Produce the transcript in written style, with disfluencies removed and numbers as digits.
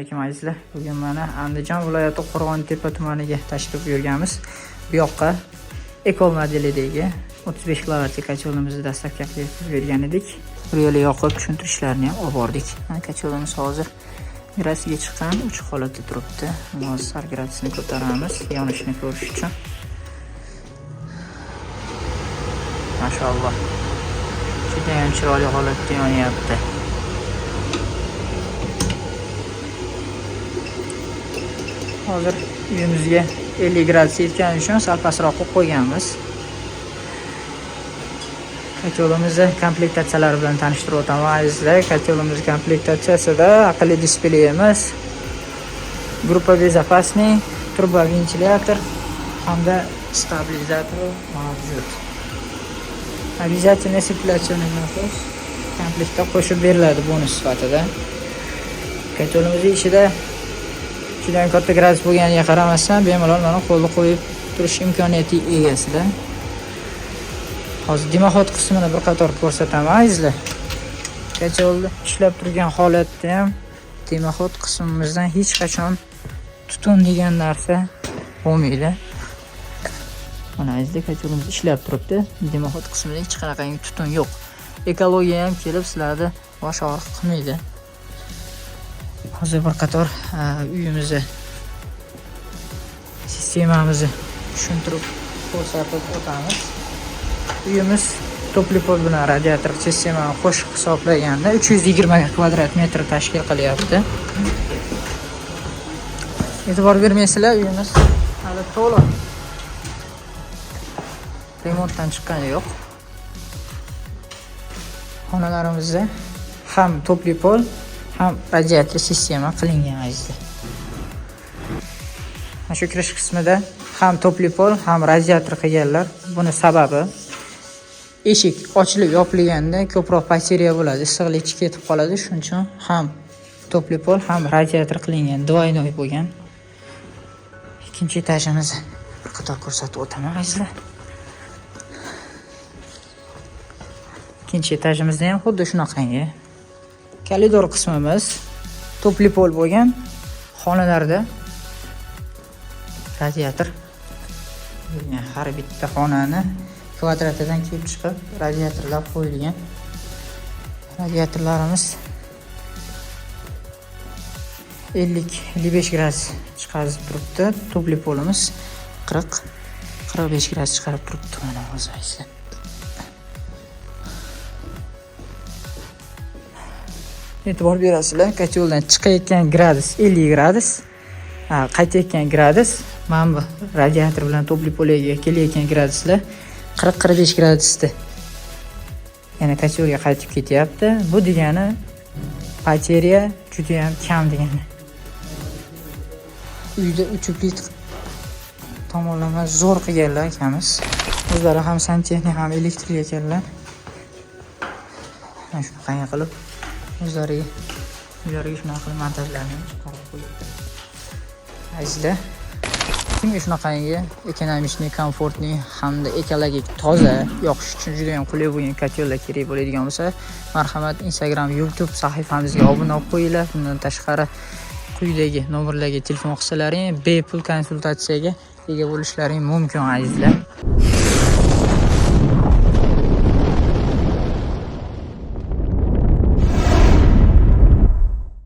alaykum azizlar. Bugun mana Andijon viloyati Qo'rg'ontepa tumaniga tashrif buyurganmiz. Bu yoqqa Ecol modelidagi 35 kilovatli kacholimizni dastlabki qilib bergan edik. Reli yoqib tushuntirishlarni ham olib bordik. Kacholimiz hozir grasiga chiqqan, uch holatda turibdi. Hozir sargratisini ko'taramiz, yonishini ko'rish uchun. Mashalloh. Juda ham chiroyli holatda yonyapti. Hozir uyimizga 50 gradus yetgani uchun sal pastroq qo'yib qo'yganmiz. Kacholimizni komplektatsiyalari bilan tanishtirib o'taman azizlar. Kacholimiz komplektatsiyasida aqlli displeyimiz, gruppa безопасный, turbo ventilyator hamda stabilizator mavjud. Обязательно сепляционный насос komplektda qo'shib beriladi bonus sifatida. Kacholimizning ichida juda ham katta gradus bo'lganiga qaramasdan bemalol mana qo'lni qo'yib turish imkoniyati egasida. Hozir dimoxod qismini bir qator ko'rsataman azizlar. Kacholni ishlab turgan holatda ham dimoxod qismimizdan hech qachon tutun degan narsa bo'lmaydi. Mana azizlar, kacholimiz ishlab turibdi. Dimoxod qismida hech qanaqangi tutun yo'q. Ekologiya ham kelib sizlarni bosh og'riq qilmaydi. Hozir bir qator uyimizni sistemamizni tushuntirib ko'rsatib o'tamiz. Uyimiz topli pol bilan radiator sistemani qo'shib hisoblaganda 320 kvadrat metr tashkil qilyapti. E'tibor bermaysizlar, uyimiz hali to'liq remontdan chiqqani yo'q. Xonalarimizda ham topli pol ham radiator sistema qilingan azizlar. Mana shu kirish qismida ham topli pol ham radiator qilganlar. Buni sababi eshik ochilib yopilganda ko'proq bateriya bo'ladi, issiqlik ichga ketib qoladi. Shuning uchun ham topli pol ham radiator qilingan, двойной bo'lgan. Ikkinchi etajimizni bir qator ko'rsatib o'taman azizlar. Ikkinchi etajimizda ham xuddi shunaqangi koridor qismimiz topli pol bo'lgan. Xonalarda radiator har bitta xonani kvadratidan kelib chiqib radiatorlar qo'yilgan. Radiatorlarimiz 50-55 gradus chiqarib turibdi. Topli polimiz 40-45 gradus chiqarib turibdi. Mana hozir e'tibor berasizlar, kacholdan chiqayotgan gradus 50 gradus, qaytayotgan gradus mana bu radiator bilan topli poliga kelayotgan graduslar 40-45 gradusda. Yana kacholga qaytib ketyapti. Bu degani bateriya juda ham kam degani. Uyda uchuplik tomonlama zo'r qilganlar akamiz. O'zlari ham santexnik, ham elektrik ekanlar. Mana shunaqangi qilib o'zlariga shunaqa qilib montajlarni chiqarib qo'yibdi. Azizlar, kimga shunaqangi ekonomik, komfortli hamda ekologik toza yoqish uchun juda ham qulay bo'lgan kachollar kerak bo'ladigan bo'lsa, marhamat Instagram, YouTube sahifamizga obuna bo'lib qo'yinglar. Bundan tashqari quyidagi nomerlarga telefon qilsalaring bepul konsultatsiyaga ega bo'lishlaring mumkin azizlar.